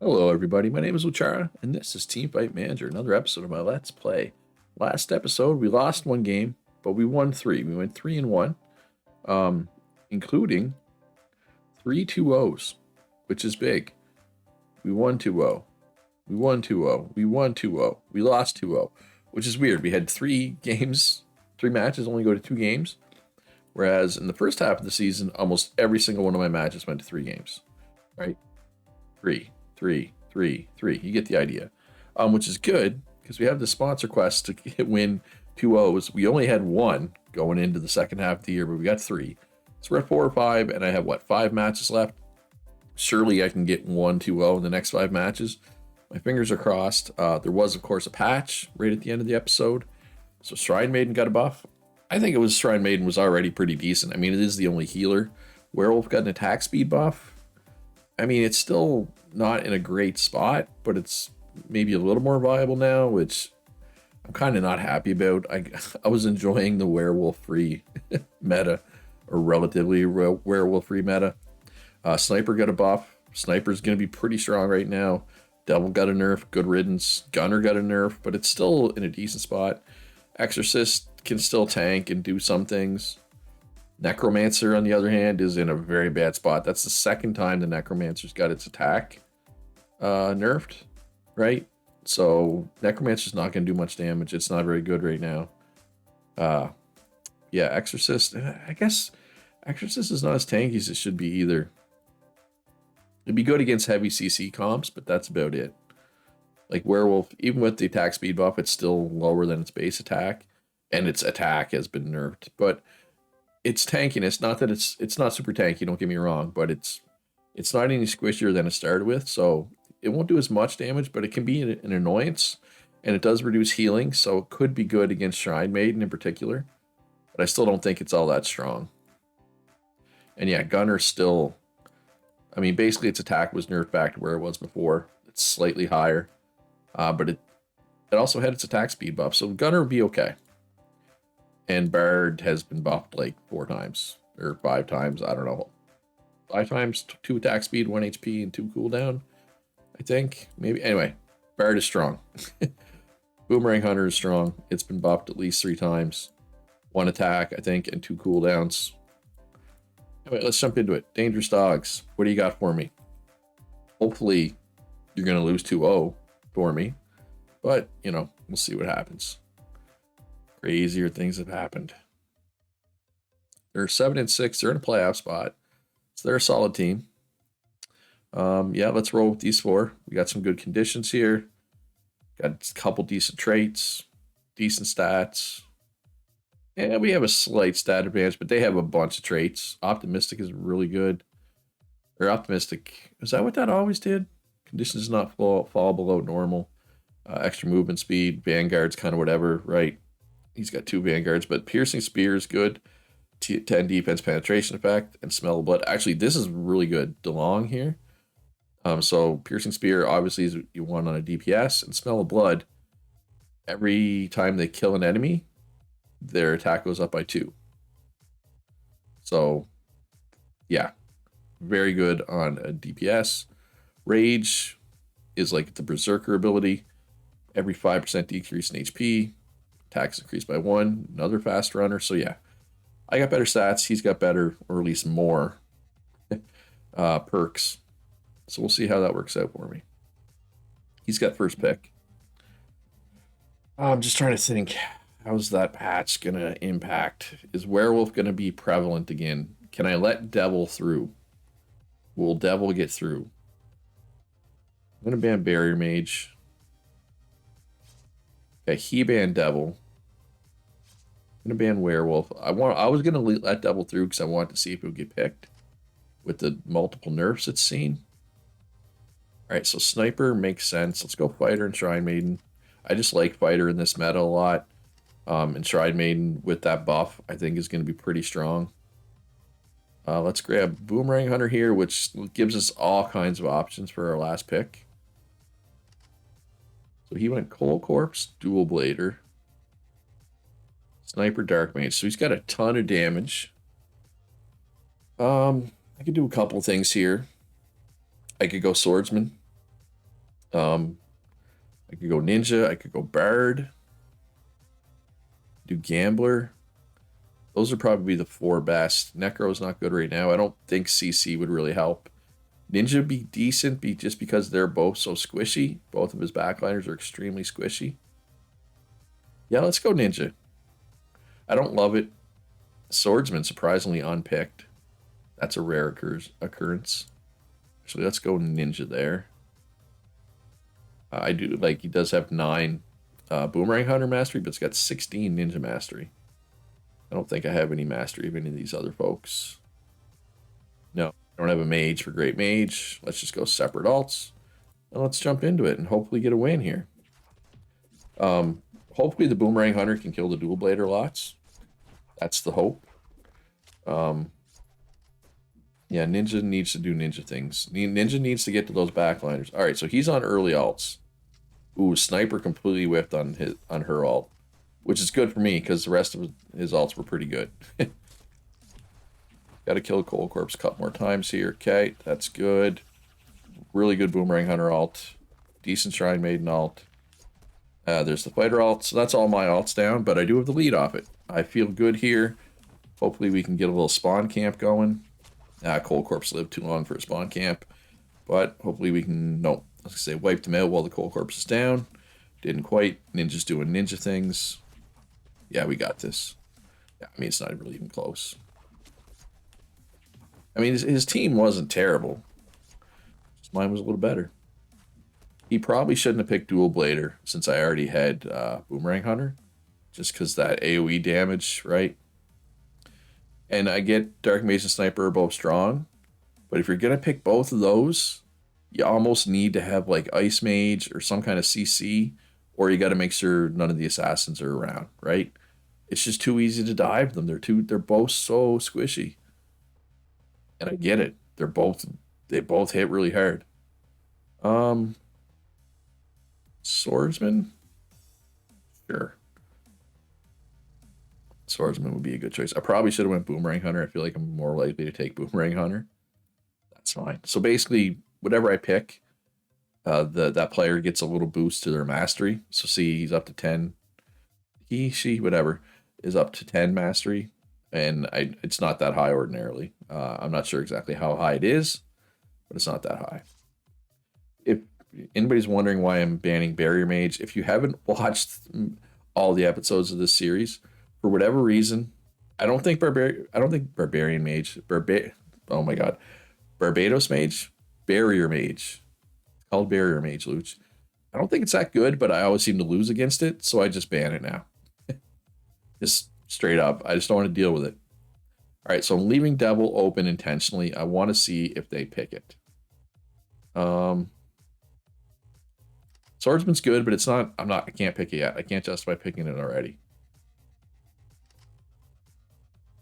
Hello, everybody. My name is Luchara, and this is Teamfight Manager, another episode of my Let's Play. Last episode, we lost one game, but we won three. We went 3-1, um, including three 2-0s, which is big. We won 2-0. We won 2-0. We won 2-0. We lost 2-0, which is weird. We had three games, three matches, only go to two games. Whereas in the first half of the season, almost every single one of my matches went to three games, right? Three, three, three, three. You get the idea. Which is good because we have the sponsor quest to win 2-0s. We only had one going into the second half of the year, but we got three. So we're at 4 or 5, and I have what, 5 matches left? Surely I can get 1-2-0 in the next 5 matches. My fingers are crossed. There was, of course, a patch right at the end of the episode. So Shrine Maiden got a buff. I think it was Shrine Maiden was already pretty decent. I mean, it is the only healer. Werewolf got an attack speed buff. I mean, it's still not in a great spot, but it's maybe a little more viable now, which I'm kind of not happy about. I was enjoying the werewolf free meta, or relatively werewolf free meta. Sniper got a buff. Sniper's going to be pretty strong right now. Devil got a nerf. Good riddance. Gunner got a nerf, but it's still in a decent spot. Exorcist can still tank and do some things. Necromancer, on the other hand, is in a very bad spot. That's the second time the Necromancer's got its attack nerfed, right? So Necromancer's not going to do much damage. It's not very good right now. Yeah, Exorcist. I guess Exorcist is not as tanky as it should be either. It'd be good against heavy CC comps, but that's about it. Like Werewolf, even with the attack speed buff, it's still lower than its base attack, and its attack has been nerfed. But its tankiness, not that it's not super tanky, don't get me wrong, but it's not any squishier than it started with, so it won't do as much damage, but it can be an annoyance, and it does reduce healing, so it could be good against Shrine Maiden in particular, but I still don't think it's all that strong. And yeah, Gunner's still, I mean, basically its attack was nerfed back to where it was before. It's slightly higher, but it also had its attack speed buff, so Gunner would be okay. And Bard has been buffed like 4 times or 5 times. I don't know. 5 times, 2 attack speed, 1 HP, and 2 cooldown. I think. Maybe. Anyway, Bard is strong. Boomerang Hunter is strong. It's been buffed at least 3 times. 1 attack, I think, and 2 cooldowns. Anyway, let's jump into it. Dangerous Dogs. What do you got for me? Hopefully, you're going to lose 2-0 for me. But, you know, we'll see what happens. Crazier things have happened. They're 7-6. They're in a playoff spot, so they're a solid team. Yeah, let's roll with these 4. We got some good conditions here. Got a couple decent traits, decent stats. And we have a slight stat advantage, but they have a bunch of traits. Optimistic is really good. Or optimistic, is that what that always did? Conditions not fall below normal. Extra movement speed, Vanguard's kind of whatever, right? He's got 2 Vanguards, but Piercing Spear is good. 10 defense penetration effect and Smell of Blood. Actually, this is really good. DeLong here. So Piercing Spear obviously is you want on a DPS, and Smell of Blood. Every time they kill an enemy, their attack goes up by 2. So, yeah, very good on a DPS. Rage is like the Berserker ability. Every 5% decrease in HP. Attacks increased by 1. Another fast runner. So yeah, I got better stats. He's got better, or at least more perks. So we'll see how that works out for me. He's got first pick. I'm just trying to think. How's that patch going to impact? Is Werewolf going to be prevalent again? Can I let Devil through? Will Devil get through? I'm going to ban Barrier Mage. Okay, he banned Devil. I'm gonna ban Werewolf. I was gonna let Devil through because I wanted to see if it would get picked with the multiple nerfs it's seen. All right, so Sniper makes sense. Let's go Fighter and Shrine Maiden. I just like Fighter in this meta a lot. And Shrine Maiden with that buff, I think is going to be pretty strong. Let's grab Boomerang Hunter here, which gives us all kinds of options for our last pick. So he went Coal Corpse, Dual Blader, Sniper, Dark Mage. So he's got a ton of damage. I could do a couple things here. I could go Swordsman. I could go Ninja. I could go Bard. Do Gambler. Those would probably be the 4 best. Necro's not good right now. I don't think CC would really help. Ninja would be decent just because they're both so squishy. Both of his backliners are extremely squishy. Yeah, let's go Ninja. I don't love it. Swordsman, surprisingly unpicked. That's a rare occurrence. Actually, let's go Ninja there. I do like he does have 9 Boomerang Hunter Mastery, but it's got 16 Ninja Mastery. I don't think I have any mastery of any of these other folks. No, I don't have a mage for Great Mage. Let's just go separate alts. And let's jump into it and hopefully get a win here. Hopefully the Boomerang Hunter can kill the Dual Blader lots. That's the hope. Yeah, Ninja needs to do Ninja things. Ninja needs to get to those backliners. All right, so he's on early alts. Ooh, Sniper completely whiffed on her alt, which is good for me because the rest of his alts were pretty good. Got to kill Cold Corpse a couple more times here. Okay, that's good. Really good Boomerang Hunter alt. Decent Shrine Maiden alt. There's the Fighter alt. So that's all my alts down, but I do have the lead off it. I feel good here. Hopefully we can get a little spawn camp going. Cold Corpse lived too long for a spawn camp, but hopefully we can, no, I was going to say wiped him out while the Cold Corpse is down. Didn't quite. Ninja's doing ninja things. Yeah, we got this. Yeah, I mean, it's not really even close. I mean, his team wasn't terrible. Just mine was a little better. He probably shouldn't have picked Dual Blader since I already had Boomerang Hunter. Just because that AoE damage, right? And I get Dark Mage and Sniper are both strong. But if you're going to pick both of those, you almost need to have like Ice Mage or some kind of CC. Or you got to make sure none of the assassins are around, right? It's just too easy to dive them. They're both so squishy. And I get it. They both hit really hard. Swordsman? Sure. Swordsman would be a good choice. I probably should have went Boomerang Hunter. I feel like I'm more likely to take Boomerang Hunter. That's fine. So basically, whatever I pick, that player gets a little boost to their mastery. So see, he's up to 10. She, whatever, is up to 10 mastery. And it's not that high ordinarily. I'm not sure exactly how high it is, but it's not that high. If anybody's wondering why I'm banning Barrier Mage, if you haven't watched all the episodes of this series, for whatever reason, I don't think Barbarian Mage, oh my god, Barbados Mage, Barrier Mage, it's called Barrier Mage, Luch. I don't think it's that good, but I always seem to lose against it, so I just ban it now. Just straight up, I just don't want to deal with it. All right, so I'm leaving Devil open intentionally. I want to see if they pick it. Swordsman's good, but it's not. I can't pick it yet. I can't justify picking it already.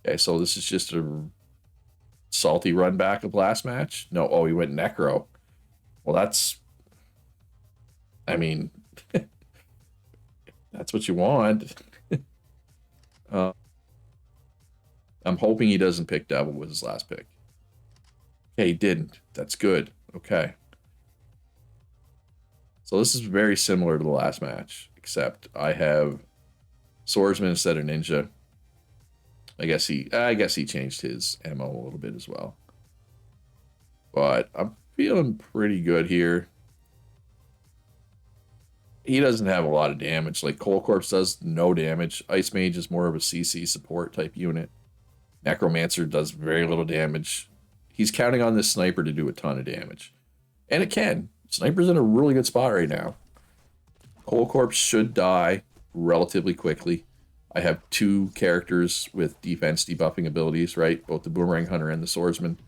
Okay, so this is just a salty run back of last match. No, oh, he went Necro. Well, that's. I mean, that's what you want. I'm hoping he doesn't pick Devil with his last pick. Okay, he didn't. That's good. Okay. So this is very similar to the last match, except I have Swordsman instead of Ninja. I guess he changed his ammo a little bit as well. But I'm feeling pretty good here. He doesn't have a lot of damage. Like Cold Corpse does no damage. Ice Mage is more of a CC support type unit. Necromancer does very little damage. He's counting on this Sniper to do a ton of damage. And it can. Sniper's in a really good spot right now. Cold Corpse should die relatively quickly. I have 2 characters with defense debuffing abilities, right? Both the Boomerang Hunter and the Swordsman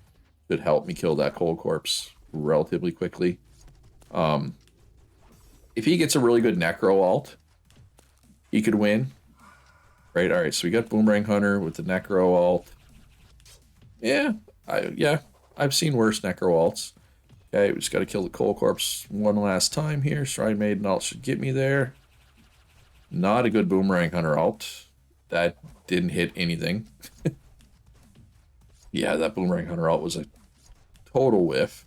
should help me kill that Cold Corpse relatively quickly. If he gets a really good Necro alt, he could win. Right, all right, so we got Boomerang Hunter with the Necro alt. Yeah, I've seen worse Necro alts. Okay, we just got to kill the Cold Corpse one last time here. Shrine Maiden alt should get me there. Not a good Boomerang Hunter alt. That didn't hit anything. Yeah, that Boomerang Hunter alt was a total whiff.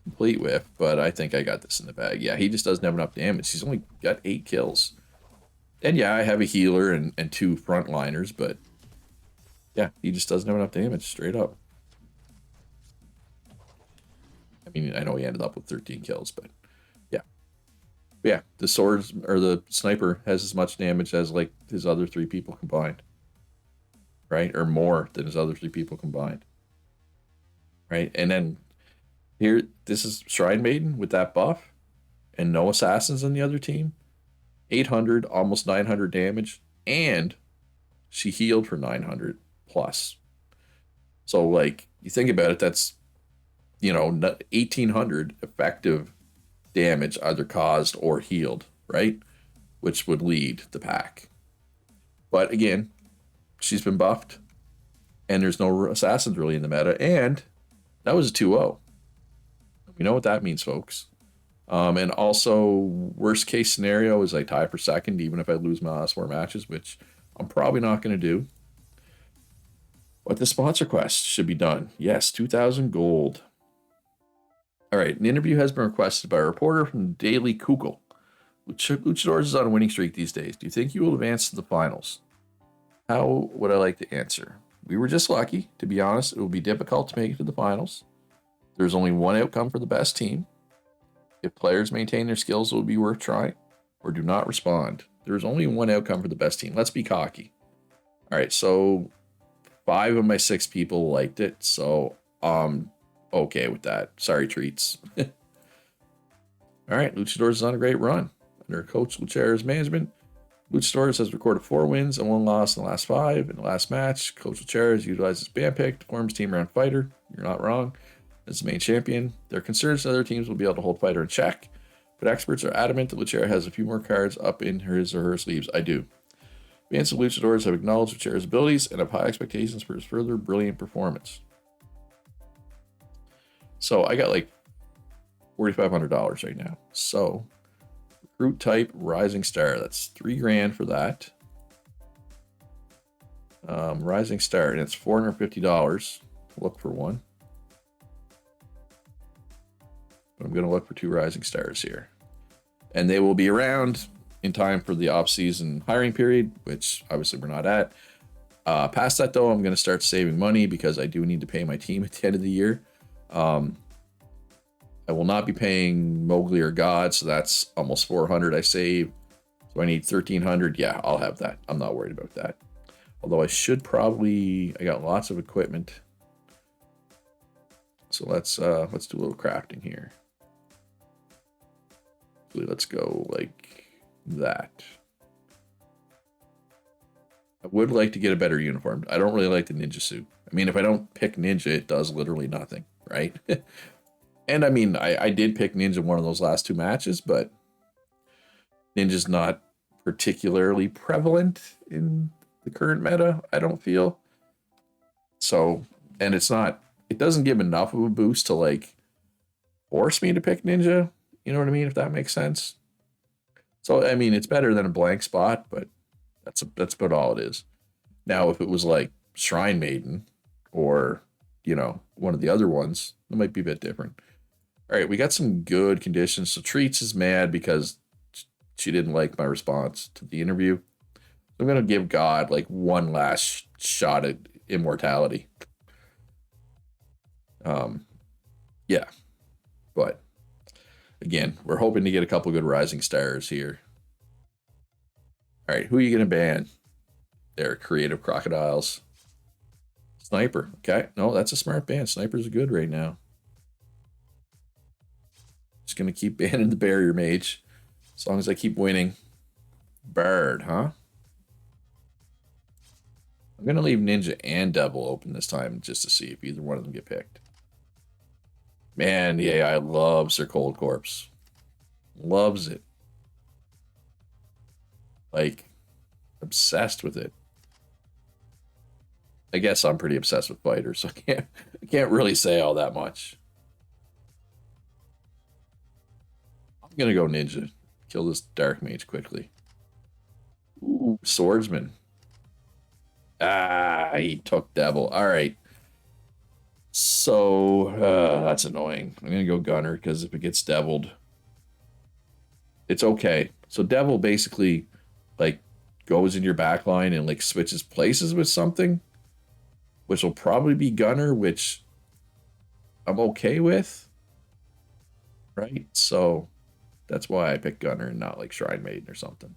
complete whiff, but I think I got this in the bag. Yeah, he just doesn't have enough damage. He's only got 8 kills. And yeah, I have a healer and 2 frontliners, but yeah, he just doesn't have enough damage, straight up. I mean, I know he ended up with 13 kills, but yeah. Yeah, the swords or the sniper has as much damage as like his other 3 people combined. Right? Or more than his other 3 people combined. Right? And then here, this is Shrine Maiden with that buff and no assassins on the other team. 800, almost 900 damage, and she healed for 900 plus. So, like, you think about it, that's, 1800 effective damage either caused or healed, right? Which would lead the pack. But again, she's been buffed, and there's no assassins really in the meta, and that was a 2-0. We know what that means, folks. And also, worst case scenario is I tie for second, even if I lose my last 4 matches, which I'm probably not going to do. But the sponsor quest should be done. Yes, 2,000 gold. All right, an interview has been requested by a reporter from Daily Kugel. Luchadors is on a winning streak these days. Do you think you will advance to the finals? How would I like to answer? We were just lucky. To be honest, it will be difficult to make it to the finals. There's only one outcome for the best team. If players maintain their skills, it will be worth trying, or do not respond. There's only one outcome for the best team. Let's be cocky. All right, so 5 of my 6 people liked it, so okay with that. Sorry, treats. All right, Luchadors is on a great run. Under Coach Luchare's management, Luchadors has recorded 4 wins and 1 loss in the last 5. In the last match, Coach Luchare has utilized his band pick to form his team around Fighter. You're not wrong. As the main champion, there are concerns that other teams will be able to hold Fighter in check, but experts are adamant that Luchare has a few more cards up in his or her sleeves. I do. Fans of Luchadors have acknowledged Luchare's abilities and have high expectations for his further brilliant performance. So I got like $4,500 right now. So recruit type Rising Star. That's $3,000 for that. Rising Star, and it's $450. Look for one. I'm going to look for 2 Rising Stars here. And they will be around in time for the off-season hiring period, which obviously we're not at. Past that, though, I'm going to start saving money because I do need to pay my team at the end of the year. I will not be paying Mowgli or God, so that's almost 400 I save. So I need 1,300. Yeah, I'll have that. I'm not worried about that. Although I should probably... I got lots of equipment. So let's do a little crafting here. Let's go like that. I would like to get a better uniform. I don't really like the ninja suit. I mean, if I don't pick ninja, it does literally nothing, right? And I mean, I did pick ninja in one of those last 2 matches, but ninja's not particularly prevalent in the current meta, I don't feel. So, and it doesn't give enough of a boost to like force me to pick ninja. You know what I mean? If that makes sense. So, I mean, it's better than a blank spot, but that's about all it is. Now, if it was like Shrine Maiden or, one of the other ones, it might be a bit different. All right, we got some good conditions. So Treats is mad because she didn't like my response to the interview. I'm going to give God like one last shot at immortality. Yeah, but again, we're hoping to get a couple good Rising Stars here. All right, who are you going to ban? They're Creative Crocodiles. Sniper. Okay, no, that's a smart ban. Snipers are good right now. Just going to keep banning the Barrier Mage as long as I keep winning. Bird, huh? I'm going to leave Ninja and Devil open this time just to see if either one of them get picked. Man, the AI loves their Cold Corpse. Loves it. Like, obsessed with it. I guess I'm pretty obsessed with fighters, so I can't really say all that much. I'm gonna go ninja. Kill this dark mage quickly. Ooh, swordsman. Ah, he took devil. All right. So, that's annoying. I'm going to go Gunner because if it gets deviled, it's okay. So Devil basically, like, goes in your back line and, like, switches places with something, which will probably be Gunner, which I'm okay with, right? So that's why I picked Gunner and not, like, Shrine Maiden or something.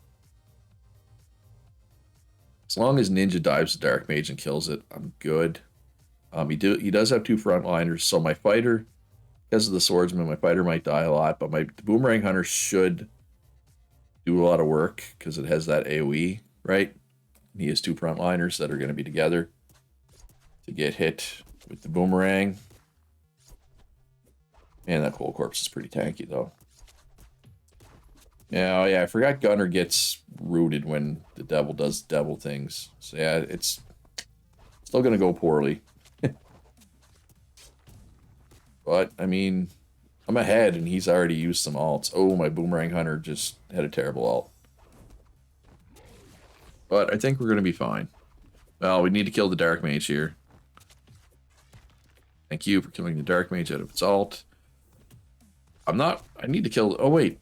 As long as Ninja dives the Dark Mage and kills it, I'm good. He does have two frontliners, so my fighter, because of the swordsman, my fighter might die a lot, but my Boomerang Hunter should do a lot of work because it has that AoE, right? He has two frontliners that are going to be together to get hit with the boomerang. Man, that Cold Corpse is pretty tanky, though. Yeah, oh yeah, I forgot Gunner gets rooted when the devil does devil things. So yeah, it's still going to go poorly. But, I mean, I'm ahead and he's already used some alts. Oh, my Boomerang Hunter just had a terrible alt. But I think we're going to be fine. Well, we need to kill the Dark Mage here. Thank you for killing the Dark Mage out of its alt. I need to kill... Oh, wait.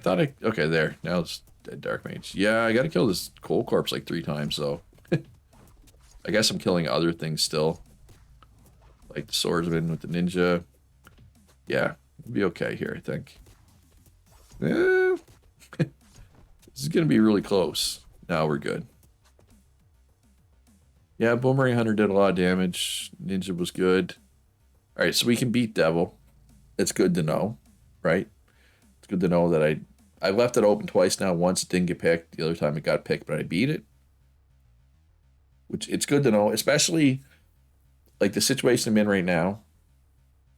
Okay, there. Now it's dead Dark Mage. Yeah, I got to kill this Cold Corpse like 3 times, though. I guess I'm killing other things still. Like the Swordsman with the Ninja. Yeah, we'll be okay here, I think. This is going to be really close. Now we're good. Yeah, Boomerang Hunter did a lot of damage. Ninja was good. Alright, so we can beat Devil. It's good to know, right? It's good to know that I left it open twice now. Once it didn't get picked. The other time it got picked, but I beat it. Which it's good to know, especially like the situation I'm in right now,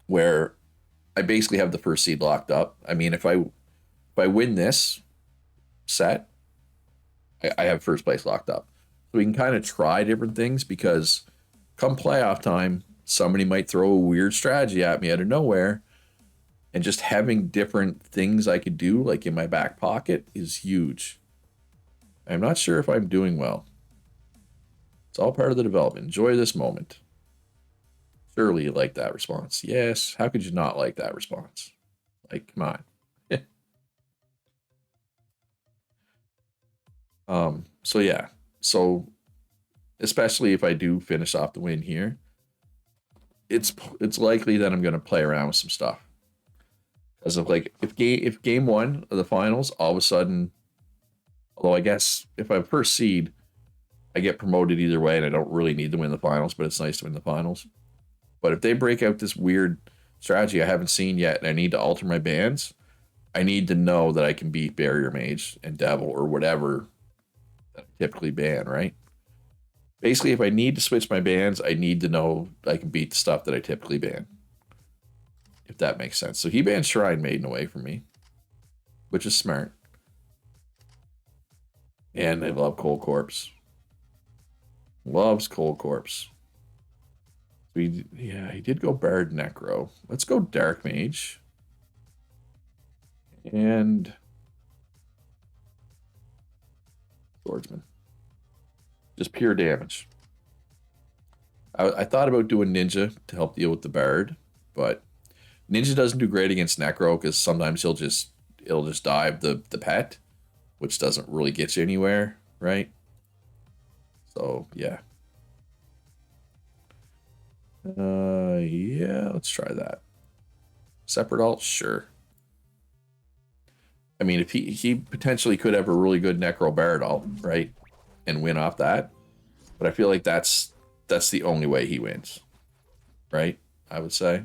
where I basically have the first seed locked up. I mean, if I win this set, I have first place locked up. So we can kind of try different things because come playoff time, somebody might throw a weird strategy at me out of nowhere. And just having different things I could do, like in my back pocket, is huge. I'm not sure if I'm doing well. It's all part of the development. Enjoy this moment. Surely you like that response. Yes. How could you not like that response? Like, come on. So yeah. So especially if I do finish off the win here, it's likely that I'm going to play around with some stuff. Because of like if game 1 of the finals all of a sudden, although I guess if I'm first seed, I get promoted either way and I don't really need to win the finals, but it's nice to win the finals. But if they break out this weird strategy I haven't seen yet and I need to alter my bans, I need to know that I can beat Barrier Mage and Devil or whatever that I typically ban, right? Basically, if I need to switch my bans, I need to know I can beat the stuff that I typically ban. If that makes sense. So he banned Shrine Maiden away from me, which is smart. And they love Cold Corpse. Loves Cold Corpse. So he did go Bard Necro. Let's go Dark Mage. And Swordsman. Just pure damage. I thought about doing Ninja to help deal with the Bard, but Ninja doesn't do great against Necro because sometimes it'll just dive the pet, which doesn't really get you anywhere, right? So yeah. Yeah, let's try that. Separate alt, sure. I mean, if he potentially could have a really good Necro Bard alt, right, and win off that, but I feel like that's the only way he wins, right? I would say.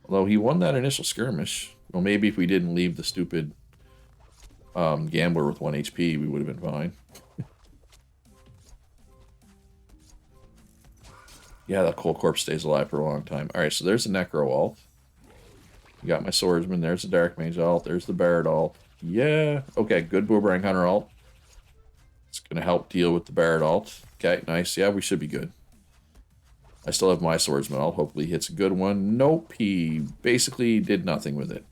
Although he won that initial skirmish. Well, maybe if we didn't leave the stupid gambler with 1 HP, we would have been fine. Yeah, that Cold Corpse stays alive for a long time. Alright, so there's the Necro alt. You got my Swordsman. There's the Dark Mage alt. There's the Bard alt. Yeah. Okay, good Boomerang Hunter alt. It's going to help deal with the Bard alt. Okay, nice. Yeah, we should be good. I still have my Swordsman alt. Hopefully he hits a good one. Nope, he basically did nothing with it.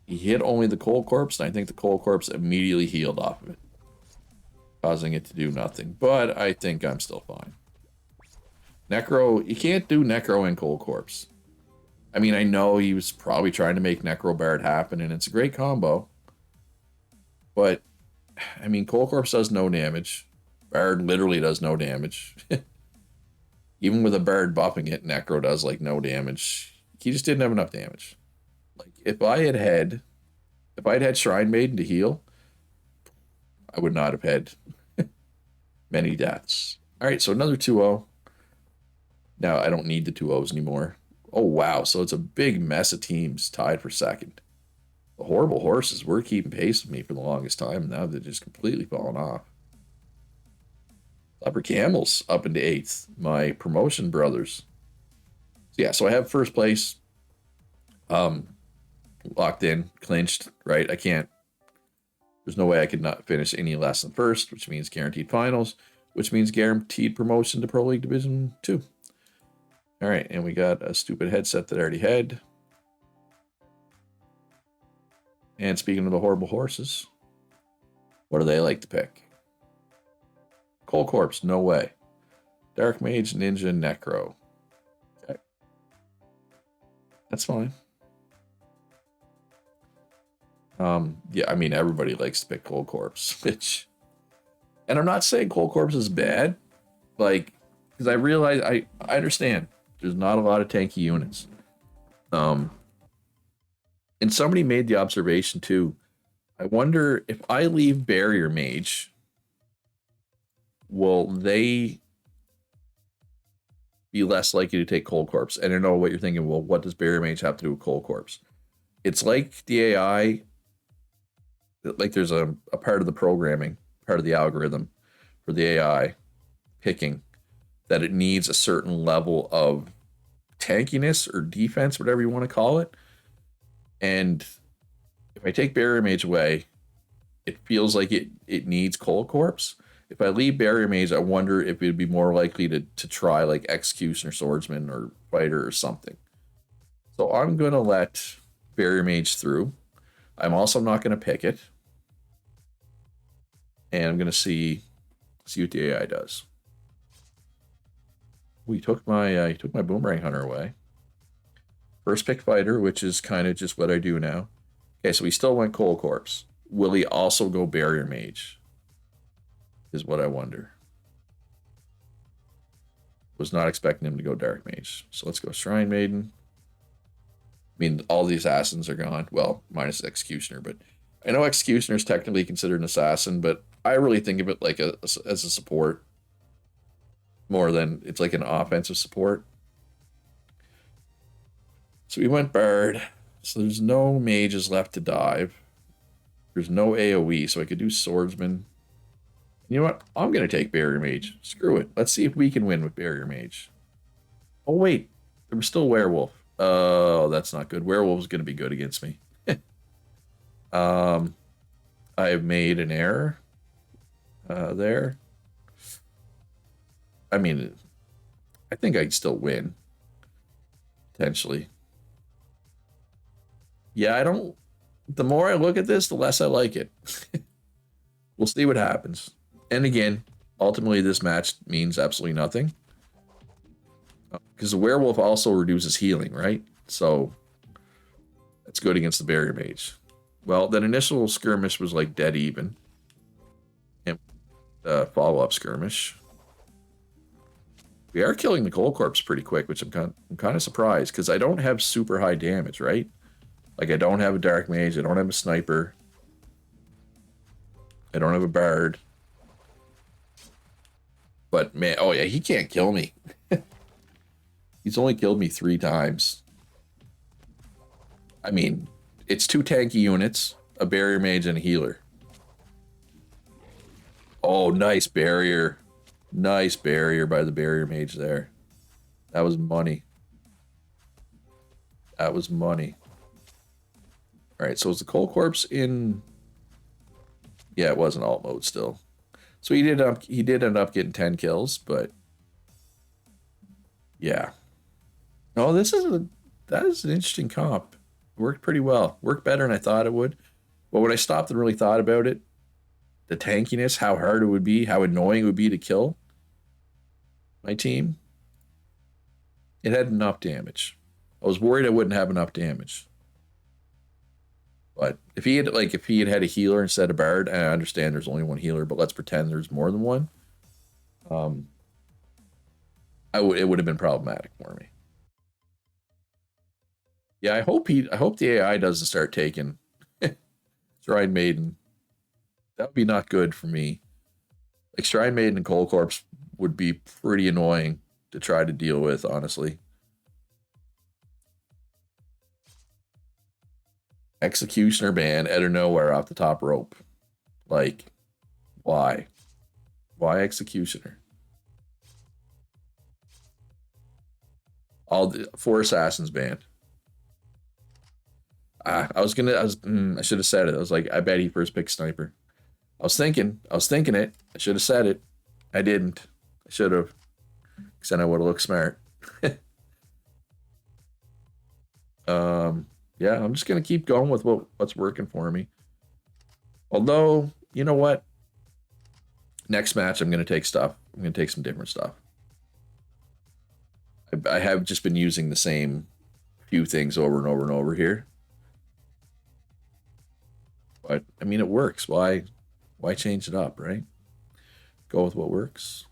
He hit only the Cold Corpse, and I think the Cold Corpse immediately healed off of it, causing it to do nothing. But I think I'm still fine. Necro, you can't do Necro and Cold Corpse. I mean, I know he was probably trying to make Necro Bard happen, and it's a great combo. But, I mean, Cold Corpse does no damage. Bard literally does no damage. Even with a Bard buffing it, Necro does, like, no damage. He just didn't have enough damage. Like, if I had had Shrine Maiden to heal, I would not have had many deaths. All right, so another 2-0. Now, I don't need the 2-0s anymore. Oh, wow. So it's a big mess of teams tied for second. The Horrible Horses were keeping pace with me for the longest time. Now they're just completely falling off. Upper Camels up into 8th. My promotion brothers. So, yeah, so I have first place. Locked in, clinched, right? I can't. There's no way I could not finish any less than first, which means guaranteed finals, which means guaranteed promotion to Pro League Division 2. All right, and we got a stupid headset that I already had. And speaking of the Horrible Horses, what do they like to pick? Cold Corpse, no way. Dark Mage, Ninja, Necro. Okay. That's fine. Yeah, I mean, everybody likes to pick Cold Corpse, which... And I'm not saying Cold Corpse is bad, like, because I realize, I understand there's not a lot of tanky units. And somebody made the observation, too. I wonder if I leave Barrier Mage, will they be less likely to take Cold Corpse? And I know what you're thinking, well, what does Barrier Mage have to do with Cold Corpse? It's like the AI... Like there's a part of the programming, part of the algorithm for the AI picking that it needs a certain level of tankiness or defense, whatever you want to call it. And if I take Barrier Mage away, it feels like it needs Cold Corpse. If I leave Barrier Mage, I wonder if it'd be more likely to try like Executioner, Swordsman, or Fighter or something. So I'm going to let Barrier Mage through. I'm also not going to pick it. And I'm going to see what the AI does. We took my Boomerang Hunter away. First pick Fighter, which is kind of just what I do now. Okay, so he still went Cold Corpse. Will he also go Barrier Mage? Is what I wonder. Was not expecting him to go Dark Mage. So let's go Shrine Maiden. I mean, all the assassins are gone. Well, minus Executioner, but I know Executioner is technically considered an assassin, but I really think of it like as a support more than it's like an offensive support. So we went Bard. So there's no mages left to dive. There's no AoE, so I could do Swordsman. You know what? I'm going to take Barrier Mage. Screw it. Let's see if we can win with Barrier Mage. Oh, wait. There was still Werewolf. Oh, that's not good. Werewolf's going to be good against me. I have made an error there. I mean, I think I can still win. Potentially. Yeah, I don't... The more I look at this, the less I like it. We'll see what happens. And again, ultimately this match means absolutely nothing. Because the Werewolf also reduces healing, right? So that's good against the Barrier Mage. Well, that initial skirmish was like dead even. And follow-up skirmish. We are killing the Cold Corpse pretty quick, which I'm kind of surprised, because I don't have super high damage, right? Like, I don't have a Dark Mage, I don't have a Sniper. I don't have a Bard. But, man, oh yeah, he can't kill me. He's only killed me 3 times. I mean, it's 2 tanky units, a Barrier Mage, and a healer. Oh, nice barrier. Nice barrier by the Barrier Mage there. That was money. That was money. Alright, so is the Cold Corpse in... Yeah, it was in alt mode still. So he did end up getting 10 kills, but... Yeah. No, that is an interesting comp. It worked pretty well. Worked better than I thought it would. But when I stopped and really thought about it, the tankiness, how hard it would be, how annoying it would be to kill my team, It had enough damage. I was worried I wouldn't have enough damage. But if he had had a healer instead of Bard, and I understand there's only one healer, but let's pretend there's more than one. It would have been problematic for me. Yeah, I hope the AI doesn't start taking Shrine Maiden. That would be not good for me. Like Shrine Maiden and Cold Corpse would be pretty annoying to try to deal with, honestly. Executioner ban out of nowhere off the top rope. Like, why? Why Executioner? All the 4 assassins banned. I should have said it. I was like, I bet he first picked sniper. I was thinking it. I should have said it. I didn't. I should have. Because then I would have looked smart. Yeah, I'm just gonna keep going with what's working for me. Although, you know what? Next match, I'm gonna take stuff. I'm gonna take some different stuff. I have just been using the same few things over and over and over here. But I mean, it works. Why change it up, right? Go with what works.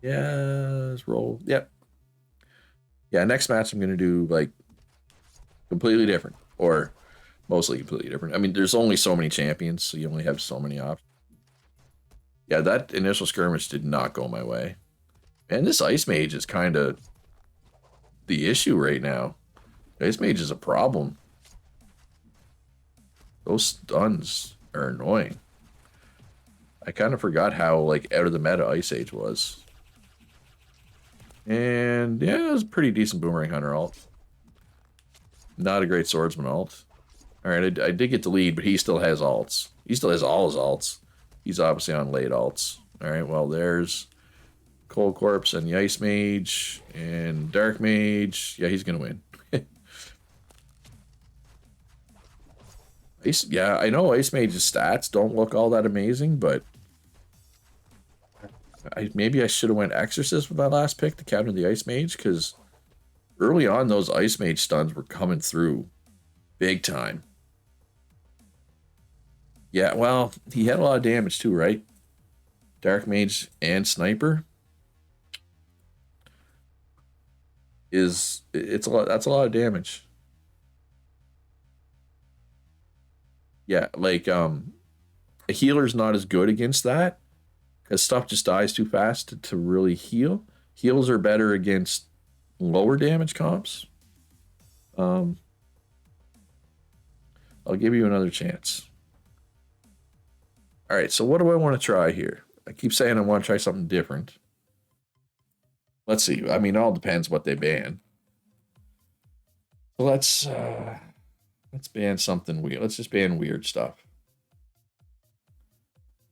Yeah, let's roll. Yep. Yeah, next match I'm gonna do like completely different, or mostly completely different. I mean, there's only so many champions, so you only have so many options. Yeah, that initial skirmish did not go my way. And this Ice Mage is kind of the issue right now. Ice Mage is a problem. Those stuns are annoying. I kind of forgot how like out of the meta Ice Age was. And yeah, it was a pretty decent Boomerang Hunter ult. Not a great Swordsman ult. Alright, I did get the lead, but he still has ults. He still has all his ults. He's obviously on late ults. Alright, well, there's Cold Corpse and the Ice Mage and Dark Mage. Yeah, he's going to win. Yeah, I know Ice Mage's stats don't look all that amazing, but maybe I should have went Exorcist with my last pick to counter the Ice Mage, because early on those Ice Mage stuns were coming through big time. Yeah, well, he had a lot of damage too, right? Dark Mage and Sniper it's a lot. That's a lot of damage. Yeah, like a healer's not as good against that because stuff just dies too fast to really heal. Heals are better against lower damage comps. I'll give you another chance. All right, so what do I want to try here? I keep saying I want to try something different. Let's see. I mean, it all depends what they ban. So let's ban something weird. Let's just ban weird stuff.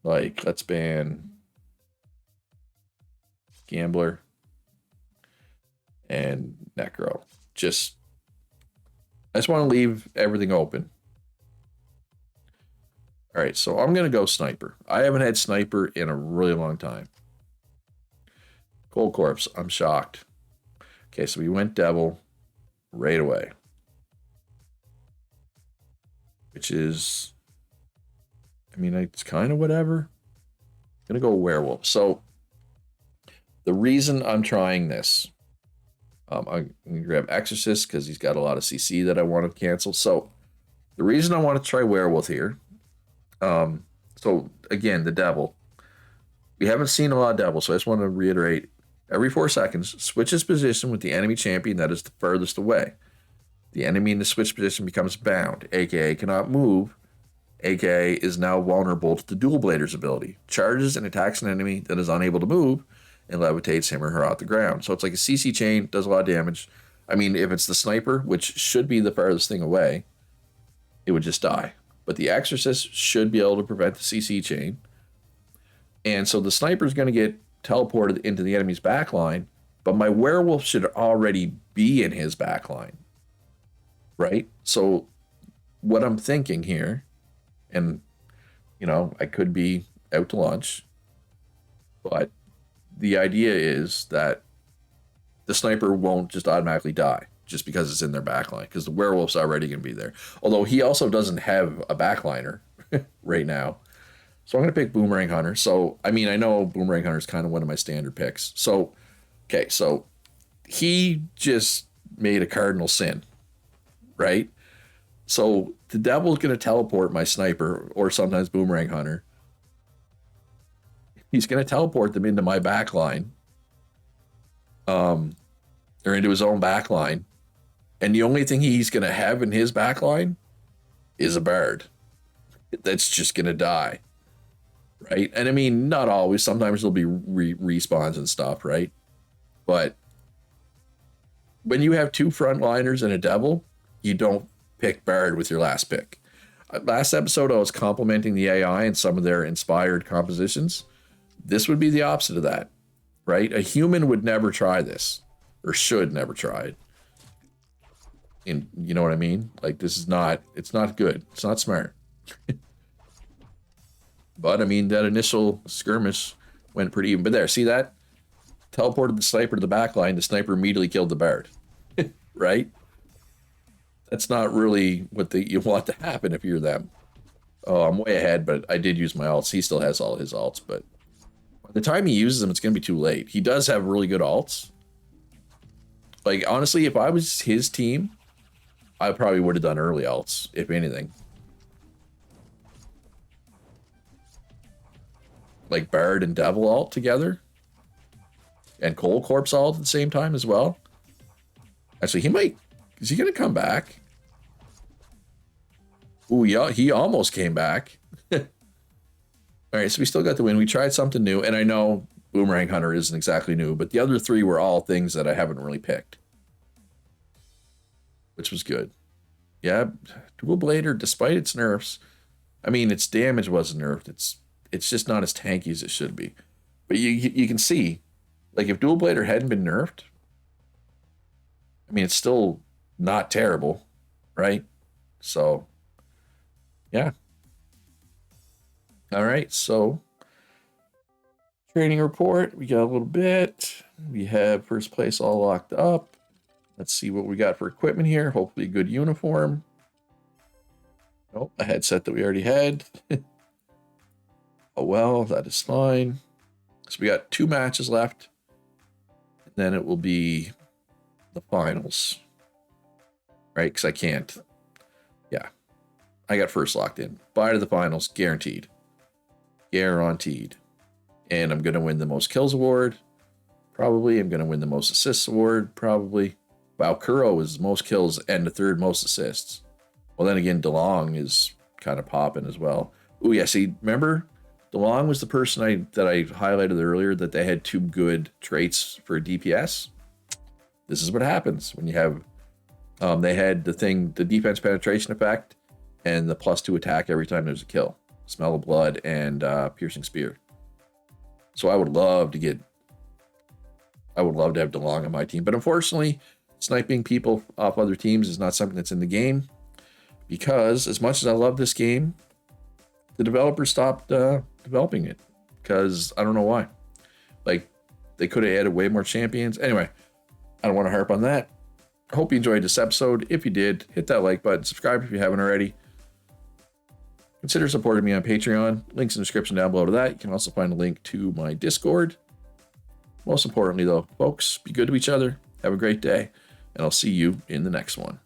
Like, let's ban Gambler and Necro. I just want to leave everything open. All right, so I'm going to go Sniper. I haven't had Sniper in a really long time. Cold Corpse, I'm shocked. Okay, so we went Devil right away. Which is, I mean, it's kind of whatever. I'm going to go Werewolf. So the reason I'm trying this, I'm going to grab Exorcist because he's got a lot of CC that I want to cancel. So the reason I want to try Werewolf here, so again, the Devil. We haven't seen a lot of Devil, so I just want to reiterate. Every 4 seconds, switch his position with the enemy champion that is the furthest away. The enemy in the switch position becomes bound, aka cannot move, aka is now vulnerable to the Dual Blader's ability. Charges and attacks an enemy that is unable to move and levitates him or her off the ground. So it's like a CC chain, does a lot of damage. I mean, if it's the Sniper, which should be the farthest thing away, it would just die. But the Exorcist should be able to prevent the CC chain. And so the Sniper is going to get teleported into the enemy's backline, but my Werewolf should already be in his backline. Right? So what I'm thinking here, and, you know, I could be out to lunch, but the idea is that the sniper won't just automatically die just because it's in their backline, because the werewolf's already going to be there. Although he also doesn't have a backliner right now. So I'm going to pick Boomerang Hunter. So, I mean, I know Boomerang Hunter is kind of one of my standard picks. So, okay, so he just made a cardinal sin, right? So the devil's going to teleport my sniper, or sometimes Boomerang Hunter. He's going to teleport them into my backline, or into his own backline. And the only thing he's going to have in his backline is a bard that's just going to die, right? And I mean, not always. Sometimes there'll be respawns and stuff, right? But when you have 2 frontliners and a devil, you don't pick bard with your last pick. Last episode, I was complimenting the AI and some of their inspired compositions. This would be the opposite of that, right? A human would never try this, or should never try it. And you know what I mean? Like, this is not, it's not good. It's not smart. But I mean, that initial skirmish went pretty even. But there, see that? Teleported the sniper to the back line. The sniper immediately killed the bard. Right? That's not really what you want to happen if you're them. Oh, I'm way ahead, but I did use my alts. He still has all his alts, but by the time he uses them, it's going to be too late. He does have really good alts. Like, honestly, if I was his team, I probably would have done early alts, if anything. Like Bard and Devil alt together. And Cold Corpse alt at the same time as well. Actually, he might... Is he going to come back? Ooh, yeah, he almost came back. All right, so we still got the win. We tried something new, and I know Boomerang Hunter isn't exactly new, but the other 3 were all things that I haven't really picked. Which was good. Yeah, Dual Blader, despite its nerfs, I mean, its damage wasn't nerfed. It's just not as tanky as it should be. But you can see, like, if Dual Blader hadn't been nerfed, I mean, it's still not terrible, right? So, yeah. All right, so training report, we got a little bit. We have first place all locked up. Let's see what we got for equipment here. Hopefully a good uniform. Oh, a headset that we already had. Oh, well, that is fine. So we got 2 matches left. And then it will be the finals. Right? Because I can't. Yeah. I got first locked in. Bye to the finals. Guaranteed. Guaranteed. And I'm going to win the most kills award. Probably. I'm going to win the most assists award. Probably. Wow, Kuro is most kills and the 3rd most assists. Well, then again, DeLong is kind of popping as well. Oh, yeah, see, remember? DeLong was the person that I highlighted earlier that they had 2 good traits for DPS. This is what happens when you have... they had the defense penetration effect, and the +2 attack every time there's a kill. Smell of blood and piercing spear. So I would love to have DeLong on my team, but unfortunately, sniping people off other teams is not something that's in the game, because as much as I love this game, the developers stopped developing it because I don't know why. Like, they could have added way more champions. Anyway, I don't want to harp on that. I hope you enjoyed this episode. If you did, hit that like button, subscribe if you haven't already. Consider supporting me on Patreon. Links in the description down below to that. You can also find a link to my Discord. Most importantly, though, folks, be good to each other. Have a great day, and I'll see you in the next one.